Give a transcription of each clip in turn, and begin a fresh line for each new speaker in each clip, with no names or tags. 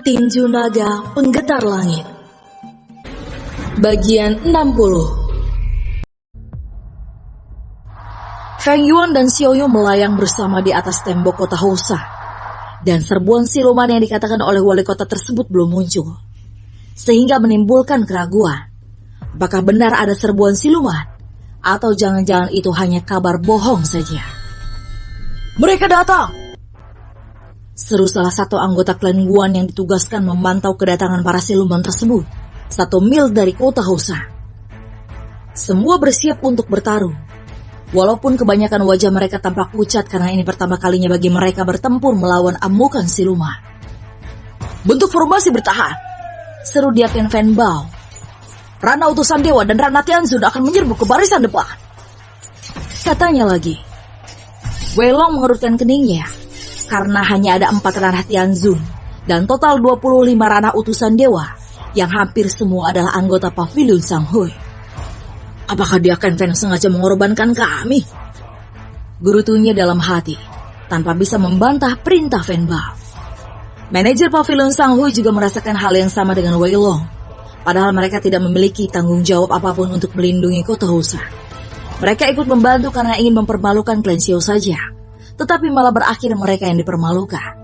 Tinju Naga Penggetar Langit. Bagian 60. Feng Yuan dan Xiao Yun melayang bersama di atas tembok kota Housa. Dan serbuan siluman yang dikatakan oleh wali kota tersebut belum muncul. Sehingga menimbulkan keraguan. Apakah benar ada serbuan siluman? Atau jangan-jangan itu hanya kabar bohong saja? Mereka datang! Seru salah satu anggota klan Guan yang ditugaskan memantau kedatangan para siluman tersebut 1 mil dari kota Housa. Semua bersiap untuk bertarung. Walaupun kebanyakan wajah mereka tampak pucat karena ini pertama kalinya bagi mereka bertempur melawan amukan siluman. Bentuk formasi bertahan, seru Diaken Fan Bao. Rana utusan dewa dan Rana Tianzun akan menyerbu ke barisan depan. Katanya lagi. Wei Long mengerutkan keningnya. Karena hanya ada 4 ranah Tianzun dan total 25 ranah utusan dewa yang hampir semua adalah anggota Pavilion Sanghui. Apakah dia akan sengaja mengorbankan kami? Gerutunya dalam hati tanpa bisa membantah perintah Fan Bao. Manajer Pavilion Sanghui juga merasakan hal yang sama dengan Wei Long. Padahal mereka tidak memiliki tanggung jawab apapun untuk melindungi kota Housa. Mereka ikut membantu karena ingin mempermalukan klan Xiao saja. Tetapi malah berakhir mereka yang dipermalukan.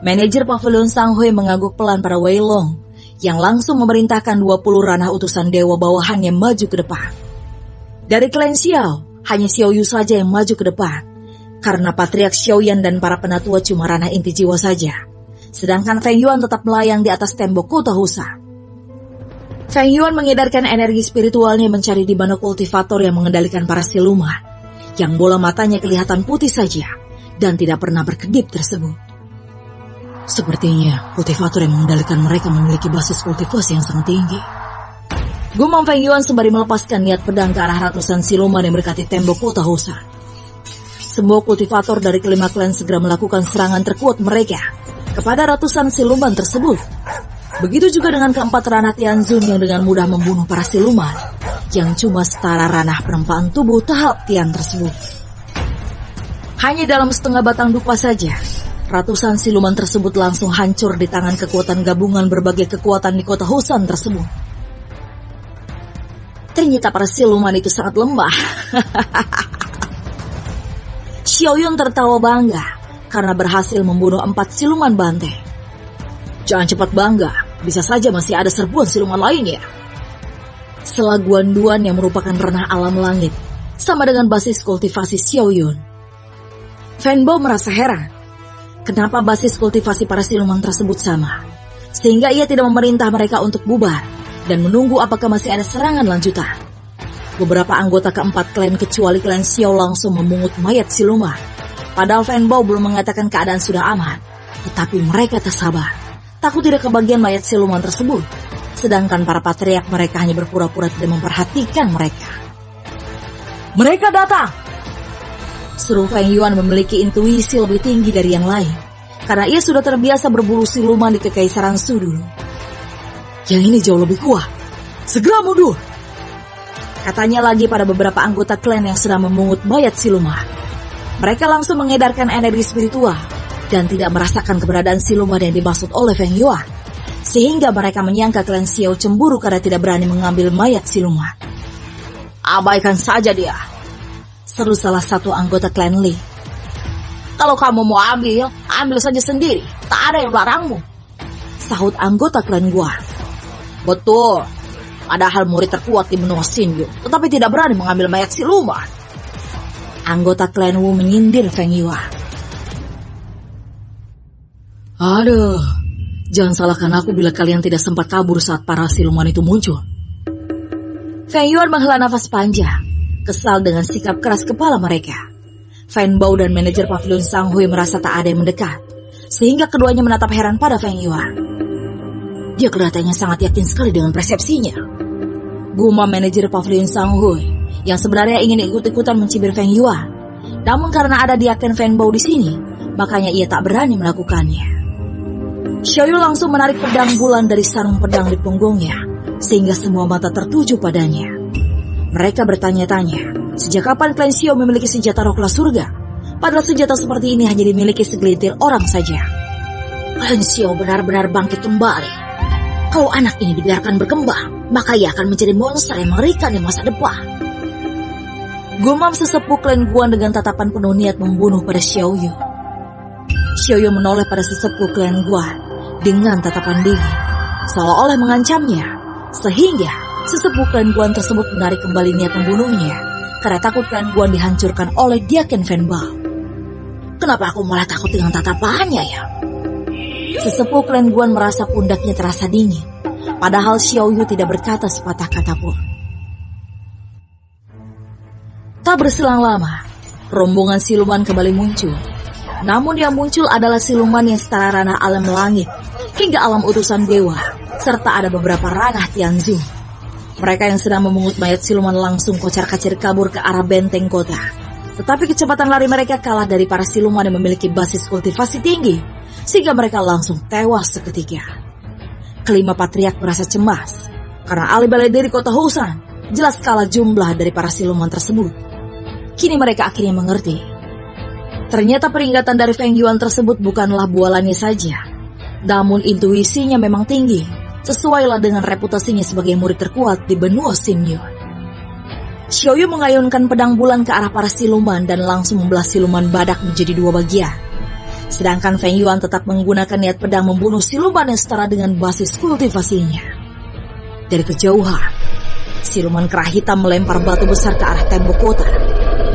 Manajer Pavilion Sanghui mengangguk pelan pada Wei Long yang langsung memerintahkan 20 ranah utusan dewa bawahannya maju ke depan. Dari klan Xiao, hanya Xiao Yu saja yang maju ke depan karena Patriark Xiao Yan dan para penatua cuma ranah inti jiwa saja. Sedangkan Feng Yuan tetap melayang di atas tembok kota Housa. Feng Yuan mengedarkan energi spiritualnya mencari di mana kultivator yang mengendalikan para siluman. Yang bola matanya kelihatan putih saja dan tidak pernah berkedip tersebut. Sepertinya kultivator yang mengendalikan mereka memiliki basis kultivasi yang sangat tinggi. Gumam Feng Yuan sembari melepaskan niat pedang ke arah ratusan siluman yang mendekati tembok kota Housa. Semua kultivator dari kelima klan segera melakukan serangan terkuat mereka kepada ratusan siluman tersebut. Begitu juga dengan keempat ranah Tianzun yang dengan mudah membunuh para siluman yang cuma setara ranah perempaan tubuh tahap Tian tersebut. Hanya dalam setengah batang dupa saja, ratusan siluman tersebut langsung hancur di tangan kekuatan gabungan berbagai kekuatan di kota Housan tersebut. Ternyata para siluman itu sangat lemah. Xiao Yun tertawa bangga karena berhasil membunuh 4 siluman banteng. Jangan cepat bangga, bisa saja masih ada serbuan siluman lainnya. Selaguan Duan yang merupakan ranah alam langit, sama dengan basis kultivasi Xiao Yun. Fan Bao merasa heran, kenapa basis kultivasi para siluman tersebut sama, sehingga ia tidak memerintah mereka untuk bubar, dan menunggu apakah masih ada serangan lanjutan. Beberapa anggota keempat klan kecuali klan Xiao langsung memungut mayat siluman, padahal Fan Bao belum mengatakan keadaan sudah aman, tetapi mereka tersabar, takut tidak kebagian mayat siluman tersebut. Sedangkan para patriark mereka hanya berpura-pura tidak memperhatikan mereka. Mereka datang! Seru Feng Yuan memiliki intuisi lebih tinggi dari yang lain, karena ia sudah terbiasa berburu siluman di Kekaisaran Su dulu. Yang ini jauh lebih kuat. Segera mundur! Katanya lagi pada beberapa anggota klan yang sedang memungut mayat siluman. Mereka langsung mengedarkan energi spiritual dan tidak merasakan keberadaan siluman yang dimaksud oleh Feng Yuan. Sehingga mereka menyangka klan Xiao cemburu karena tidak berani mengambil mayat siluman. Abaikan saja dia, seru salah satu anggota klan Li. Kalau kamu mau ambil, ambil saja sendiri, tak ada yang melarangmu, sahut anggota klan Guan. Betul, padahal murid terkuat di benua Xinyu, tetapi tidak berani mengambil mayat siluman. Anggota klan Wu menyindir Feng Yuan. Aduh, jangan salahkan aku bila kalian tidak sempat kabur saat para siluman itu muncul. Feng Yuan menghela nafas panjang, kesal dengan sikap keras kepala mereka. Fan Bao dan manajer Pavilion Sanghui merasa tak ada yang mendekat, sehingga keduanya menatap heran pada Feng Yuan. Dia kelihatannya sangat yakin sekali dengan persepsinya. Gumam manajer Pavilion Sanghui yang sebenarnya ingin ikut-ikutan mencibir Feng Yuan, namun karena ada Diaken Fan Bao di sini, makanya ia tak berani melakukannya. Xiao Yu langsung menarik pedang bulan dari sarung pedang di punggungnya, sehingga semua mata tertuju padanya. Mereka bertanya-tanya, sejak kapan klan Xiao memiliki senjata roh kelas surga? Padahal senjata seperti ini hanya dimiliki segelintir orang saja. Klan Xiao benar-benar bangkit kembali. Kalau anak ini dibiarkan berkembang, maka ia akan menjadi monster yang mengerikan di masa depan. Gumam sesepuh klan Guan dengan tatapan penuh niat membunuh pada Xiao Yu. Xiao Yu menoleh pada sesepuh klan Guan dengan tatapan dingin, seolah-olah mengancamnya, sehingga sesepuh klan Guan tersebut menarik kembali niat membunuhnya karena takut klan Guan dihancurkan oleh Diaken Fanbao. Kenapa aku malah takut dengan tatapannya ya? Sesepuh klan Guan merasa pundaknya terasa dingin, padahal Xiao Yu tidak berkata sepatah kata pun. Tak berselang lama, rombongan siluman kembali muncul. Namun yang muncul adalah siluman yang setara ranah alam langit, hingga alam utusan dewa, serta ada beberapa ranah Tianzhu. Mereka yang sedang memungut mayat siluman langsung kocar-kacir kabur ke arah benteng kota. Tetapi kecepatan lari mereka kalah dari para siluman yang memiliki basis kultivasi tinggi, sehingga mereka langsung tewas seketika. Kelima patriark merasa cemas, karena ahli bela diri kota Housan jelas kalah jumlah dari para siluman tersebut. Kini mereka akhirnya mengerti. Ternyata peringatan dari Feng Yuan tersebut bukanlah bualannya saja, namun intuisinya memang tinggi, sesuailah dengan reputasinya sebagai murid terkuat di benua Xinyu. Xiao Yu mengayunkan pedang bulan ke arah para siluman dan langsung membelah siluman badak menjadi dua bagian. Sedangkan Feng Yuan tetap menggunakan niat pedang membunuh siluman yang setara dengan basis kultivasinya. Dari kejauhan, siluman kerah hitam melempar batu besar ke arah tembok kota.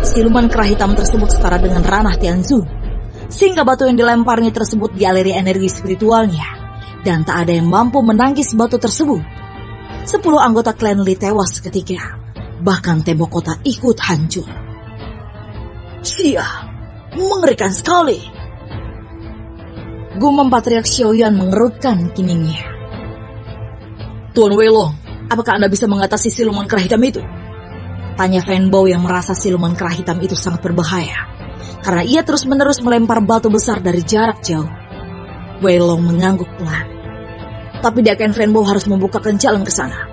Siluman kerah hitam tersebut setara dengan ranah Tianzhu, sehingga batu yang dilemparnya tersebut dialiri energi spiritualnya, dan tak ada yang mampu menangkis batu tersebut. 10 anggota klan Li tewas seketika, bahkan tembok kota ikut hancur. Iya, mengerikan sekali. Gumam Patriark Xiao Yuan mengerutkan keningnya. Tuan Weilong, apakah Anda bisa mengatasi siluman kerah hitam itu? Tanya Fanbao yang merasa siluman kerah hitam itu sangat berbahaya, karena ia terus-menerus melempar batu besar dari jarak jauh. Weilong mengangguk pelan. Tapi Diaken Fanbao harus membukakan jalan ke sana.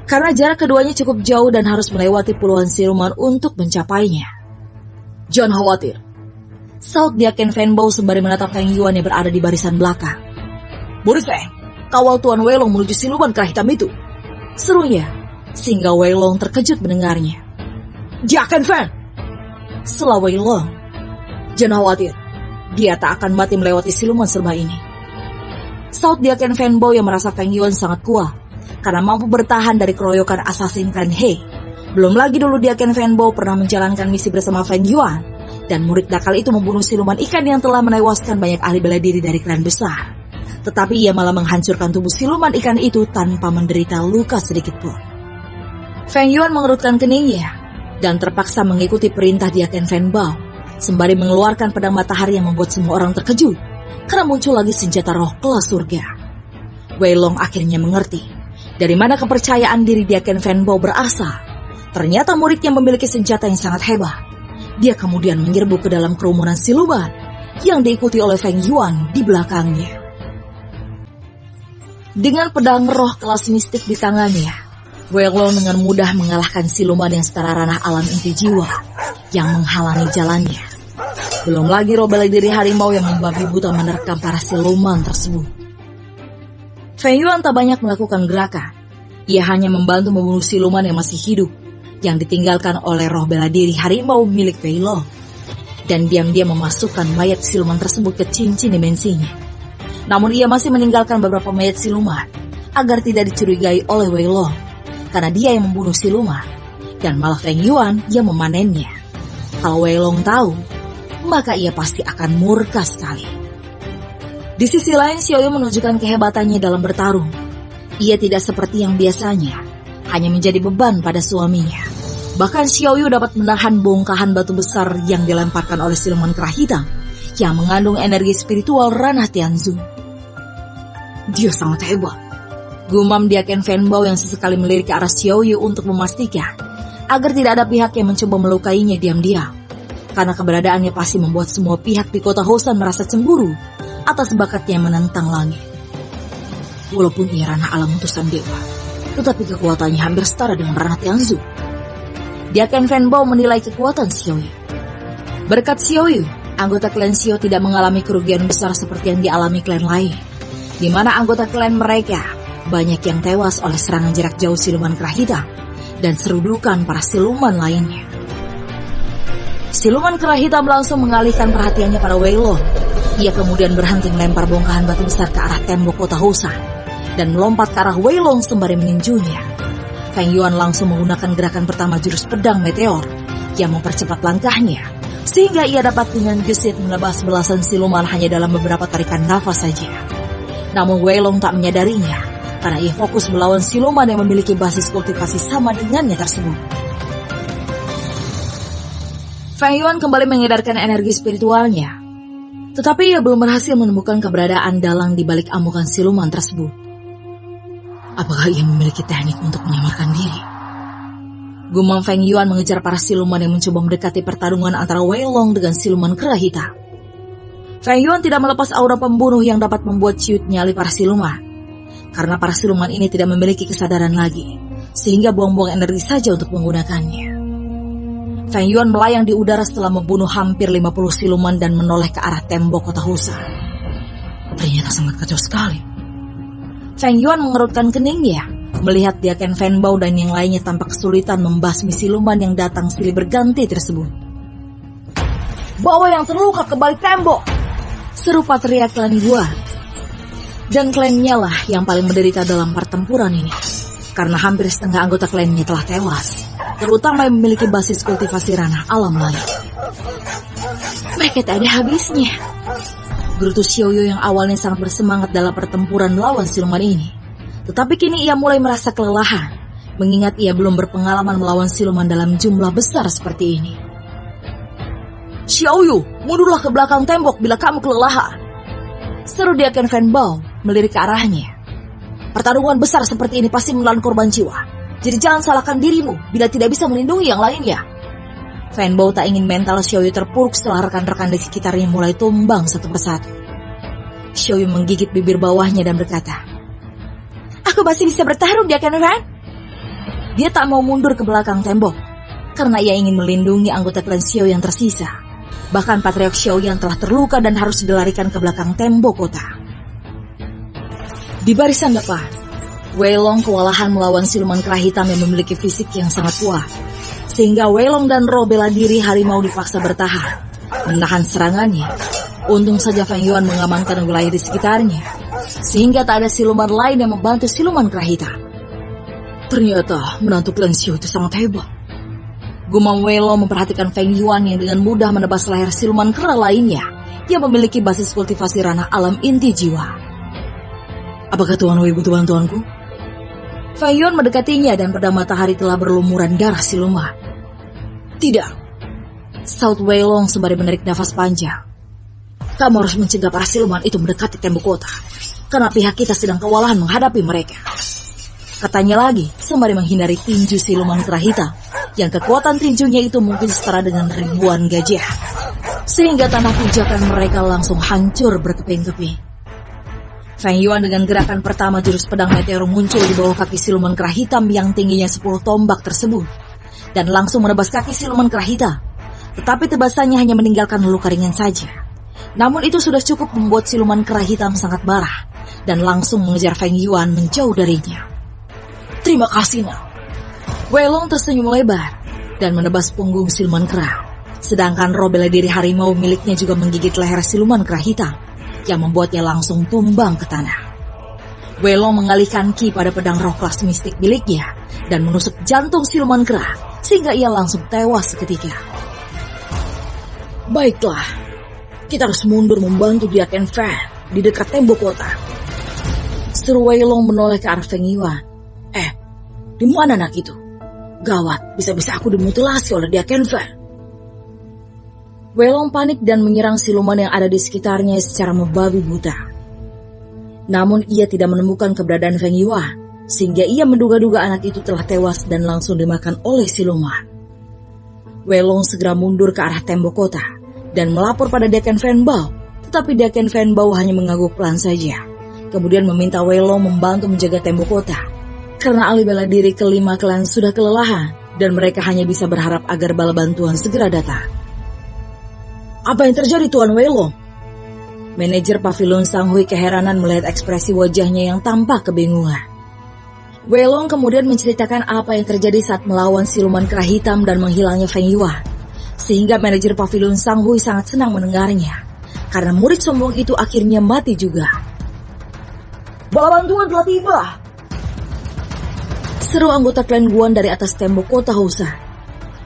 Karena jarak keduanya cukup jauh dan harus melewati puluhan siluman untuk mencapainya. Jangan khawatir, saut Diaken Fanbao sembari menatap Feng Yuan yang berada di barisan belakang. Murid Feng, kawal Tuan Weilong menuju siluman kerah hitam itu, serunya. Sehingga Weilong terkejut mendengarnya. Diaken Fan! Setelah Weilong, jangan khawatir, dia tak akan mati melewati siluman serba ini. Saut Diaken Fanbao yang merasa Feng Yuan sangat kuat, karena mampu bertahan dari keroyokan assassin Clan He. Belum lagi dulu Diaken Fanbao pernah menjalankan misi bersama Feng Yuan, dan murid nakal itu membunuh siluman ikan yang telah menewaskan banyak ahli bela diri dari klan besar. Tetapi ia malah menghancurkan tubuh siluman ikan itu tanpa menderita luka sedikit pun. Feng Yuan mengerutkan keningnya dan terpaksa mengikuti perintah Diaken Fanbao, sembari mengeluarkan pedang matahari yang membuat semua orang terkejut karena muncul lagi senjata roh kelas surga. Weilong akhirnya mengerti dari mana kepercayaan diri Diaken Fanbao berasal. Ternyata muridnya memiliki senjata yang sangat hebat. Dia kemudian menyerbu ke dalam kerumunan siluman yang diikuti oleh Feng Yuan di belakangnya. Dengan pedang roh kelas mistik di tangannya, Weilong dengan mudah mengalahkan siluman yang setara ranah alam inti jiwa yang menghalangi jalannya. Belum lagi roh bela diri harimau yang membabi buta menerkam para siluman tersebut. Feng Yuan tak banyak melakukan gerakan. Ia hanya membantu membunuh siluman yang masih hidup, yang ditinggalkan oleh roh bela diri harimau milik Weilong, dan diam-diam memasukkan mayat siluman tersebut ke cincin dimensinya. Namun ia masih meninggalkan beberapa mayat siluman agar tidak dicurigai oleh Weilong, karena dia yang membunuh siluman, dan malah Feng Yuan yang memanennya. Kalau Weilong tahu, maka ia pasti akan murka sekali. Di sisi lain, Xiao Yu menunjukkan kehebatannya dalam bertarung. Ia tidak seperti yang biasanya, hanya menjadi beban pada suaminya. Bahkan Xiao Yu dapat menahan bongkahan batu besar yang dilemparkan oleh siluman kerah hitam, yang mengandung energi spiritual ranah Tianzhu. Dia sangat hebat. Gumam Diaken Fanbao yang sesekali melirik ke arah Xiao Yu untuk memastikan agar tidak ada pihak yang mencoba melukainya diam-diam. Karena keberadaannya pasti membuat semua pihak di kota Housan merasa cemburu atas bakatnya yang menentang langit. Walaupun ia ranah alam utusan dewa, tetapi kekuatannya hampir setara dengan ranah Tianzhu. Diaken Fanbao menilai kekuatan Xiao Yu. Berkat Xiao Yu, anggota klan Xiao tidak mengalami kerugian besar seperti yang dialami klan lain, di mana anggota klan mereka banyak yang tewas oleh serangan jarak jauh siluman kera hitam dan serudukan para siluman lainnya. Siluman kera hitam langsung mengalihkan perhatiannya pada Wei Long. Ia kemudian berhenti melempar bongkahan batu besar ke arah tembok kota Housa dan melompat ke arah Wei Long sembari meninjunya. Feng Yuan langsung menggunakan gerakan pertama jurus pedang meteor yang mempercepat langkahnya, sehingga ia dapat dengan gesit menebas belasan siluman hanya dalam beberapa tarikan nafas saja. Namun Wei Long tak menyadarinya, karena ia fokus melawan siluman yang memiliki basis kultivasi sama dengannya tersebut. Feng Yuan kembali mengedarkan energi spiritualnya, tetapi ia belum berhasil menemukan keberadaan dalang di balik amukan siluman tersebut. Apakah ia memiliki teknik untuk menyamarkan diri? Gumam Feng Yuan mengejar para siluman yang mencoba mendekati pertarungan antara Wei Long dengan siluman kera hitam. Feng Yuan tidak melepas aura pembunuh yang dapat membuat ciut nyali para siluman, karena para siluman ini tidak memiliki kesadaran lagi, sehingga buang-buang energi saja untuk menggunakannya. Feng Yuan melayang di udara setelah membunuh hampir 50 siluman dan menoleh ke arah tembok kota Housa. Ternyata sangat kacau sekali. Feng Yuan mengerutkan keningnya, melihat Diaken Fanbao dan yang lainnya tampak kesulitan membasmi siluman yang datang silih berganti tersebut. "Bawa yang terluka ke balik tembok!" seru teriak klan Yuan. Dan klannya lah yang paling menderita dalam pertempuran ini, karena hampir setengah anggota klannya telah tewas, terutama yang memiliki basis kultivasi ranah alam lain. Mereka tak ada habisnya. Gerutu Xiaoyu yang awalnya sangat bersemangat dalam pertempuran melawan siluman ini, tetapi kini ia mulai merasa kelelahan, mengingat ia belum berpengalaman melawan siluman dalam jumlah besar seperti ini. "Xiaoyu, mundurlah ke belakang tembok bila kamu kelelahan," seru Diaken Fanbao melirik ke arahnya. "Pertarungan besar seperti ini pasti menelan korban jiwa, jadi jangan salahkan dirimu bila tidak bisa melindungi yang lainnya." Fanbao tak ingin mental Xiaoyu terpuruk setelah rekan-rekan di sekitarnya mulai tumbang satu persatu. Xiaoyu menggigit bibir bawahnya dan berkata, "Aku masih bisa bertarung, Diaken Fan." Dia tak mau mundur ke belakang tembok, karena ia ingin melindungi anggota klan Xiao yang tersisa. Bahkan Patriark Xiao yang telah terluka dan harus dilarikan ke belakang tembok kota. Di barisan depan, Wei Long kewalahan melawan siluman kera hitam yang memiliki fisik yang sangat kuat, sehingga Wei Long dan Ro bela diri harimau dipaksa bertahan, menahan serangannya. Untung saja Feng Yuan mengamankan wilayah di sekitarnya, sehingga tak ada siluman lain yang membantu siluman kera hitam. Ternyata menantu klan Xiao itu sangat hebat. Gumam Wei Long memperhatikan Feng Yuan yang dengan mudah menebas leher siluman kera lainnya yang memiliki basis kultivasi ranah alam inti jiwa. "Apakah Tuan Wei butuh bantuanku?" Feng Yuan mendekatinya dan pedang matahari telah berlumuran darah siluman. "Tidak," saut Wei Long sembari menarik nafas panjang. "Kamu harus mencegah para siluman itu mendekati tembok kota, karena pihak kita sedang kewalahan menghadapi mereka," katanya lagi sembari menghindari tinju siluman kera hitam yang kekuatan tinjunya itu mungkin setara dengan ribuan gajah, sehingga tanah pijakan mereka langsung hancur berkeping-keping. Feng Yuan dengan gerakan pertama jurus pedang meteor muncul di bawah kaki siluman kera hitam yang tingginya 10 tombak tersebut, dan langsung menebas kaki siluman kera hitam. Tetapi tebasannya hanya meninggalkan luka ringan saja. Namun itu sudah cukup membuat siluman kera hitam sangat marah dan langsung mengejar Feng Yuan menjauh darinya. "Terima kasih, Nak." Wei Long tersenyum lebar dan menebas punggung siluman kera, sedangkan roh bela diri harimau miliknya juga menggigit leher siluman kera hitam yang membuatnya langsung tumbang ke tanah. Wei Long mengalihkan ki pada pedang roh kelas mistik miliknya dan menusuk jantung siluman kera sehingga ia langsung tewas seketika. "Baiklah, kita harus mundur membantu Diaken Fan di dekat tembok kota," seru Wei Long menoleh ke arah Feng Yuan. Di mana anak itu? Gawat, bisa-bisa aku dimutilasi oleh Diaken Fan." Wei Long panik dan menyerang siluman yang ada di sekitarnya secara membabi buta. Namun ia tidak menemukan keberadaan Feng Yuan, sehingga ia menduga-duga anak itu telah tewas dan langsung dimakan oleh siluman. Wei Long segera mundur ke arah tembok kota dan melapor pada Diaken Fanbao, tetapi Diaken Fanbao hanya mengangguk pelan saja, kemudian meminta Wei Long membantu menjaga tembok kota, karena ahli bela diri kelima klan sudah kelelahan dan mereka hanya bisa berharap agar bala bantuan segera datang. Apa yang terjadi Tuan Weilong? Manajer Pavilion Sanghui keheranan melihat ekspresi wajahnya yang tampak kebingungan. Weilong kemudian menceritakan apa yang terjadi saat melawan siluman kera hitam dan menghilangnya Feng Yuan. Sehingga manajer Pavilion Sanghui sangat senang mendengarnya. Karena murid sombong itu akhirnya mati juga. Bala bantuan telah tiba. Seru anggota klan Guan dari atas tembok kota Hausa.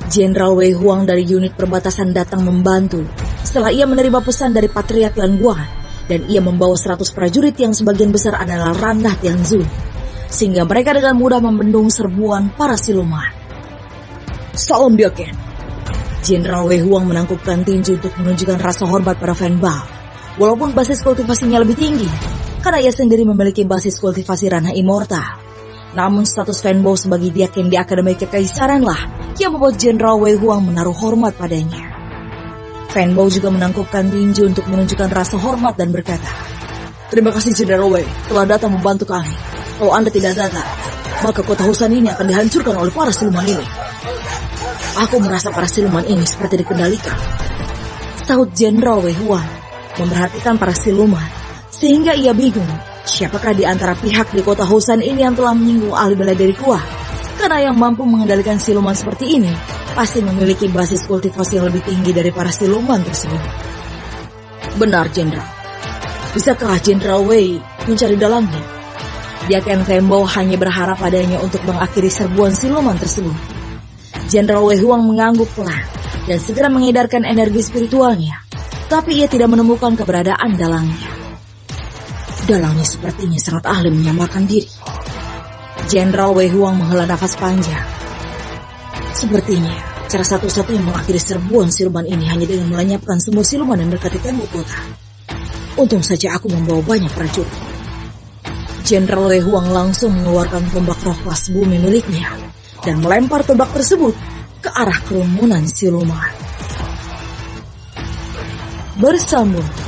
Jenderal Wei Huang dari unit perbatasan datang membantu setelah ia menerima pesan dari Patriark klan Guan dan ia membawa 100 prajurit yang sebagian besar adalah randah Tianzun sehingga mereka dengan mudah membendung serbuan para siluman. Salam Biaken. Jenderal Wei Huang menangkupkan tinju untuk menunjukkan rasa hormat pada Fan Bao walaupun basis kultivasinya lebih tinggi karena ia sendiri memiliki basis kultivasi ranah immortal. Namun status Fan Bao sebagai Diaken di Akademi Kekaisaran lah yang membuat Jenderal Wei Huang menaruh hormat padanya. Fan Bao juga menangkupkan tinju untuk menunjukkan rasa hormat dan berkata, "Terima kasih Jenderal Wei telah datang membantu kami. Kalau Anda tidak datang, maka kota Husan ini akan dihancurkan oleh para siluman ini." "Aku merasa para siluman ini seperti dikendalikan," sahut Jenderal Wei Huang, memperhatikan para siluman sehingga ia bingung. Siapakah di antara pihak di kota Husan ini yang telah menyinggung ahli bela diri kuat? Karena yang mampu mengendalikan siluman seperti ini pasti memiliki basis kultivasi yang lebih tinggi dari para siluman tersebut. Benar, Jenderal. Bisakah Jenderal Wei mencari dalangnya? Diaken Fan Bao hanya berharap padanya untuk mengakhiri serbuan siluman tersebut. Jenderal Wei Huang mengangguk pelan dan segera mengedarkan energi spiritualnya, tapi ia tidak menemukan keberadaan dalangnya. Dalangnya sepertinya sangat ahli menyamarkan diri. Jenderal Wei Huang menghela nafas panjang. Sepertinya cara satu-satunya mengakhiri serbuan siluman ini hanya dengan melenyapkan semua siluman yang mendekati tembok kota. Untung saja aku membawa banyak prajurit. Jenderal Wei Huang langsung mengeluarkan tombak roh kelas bumi miliknya dan melempar tombak tersebut ke arah kerumunan siluman. Bersambung.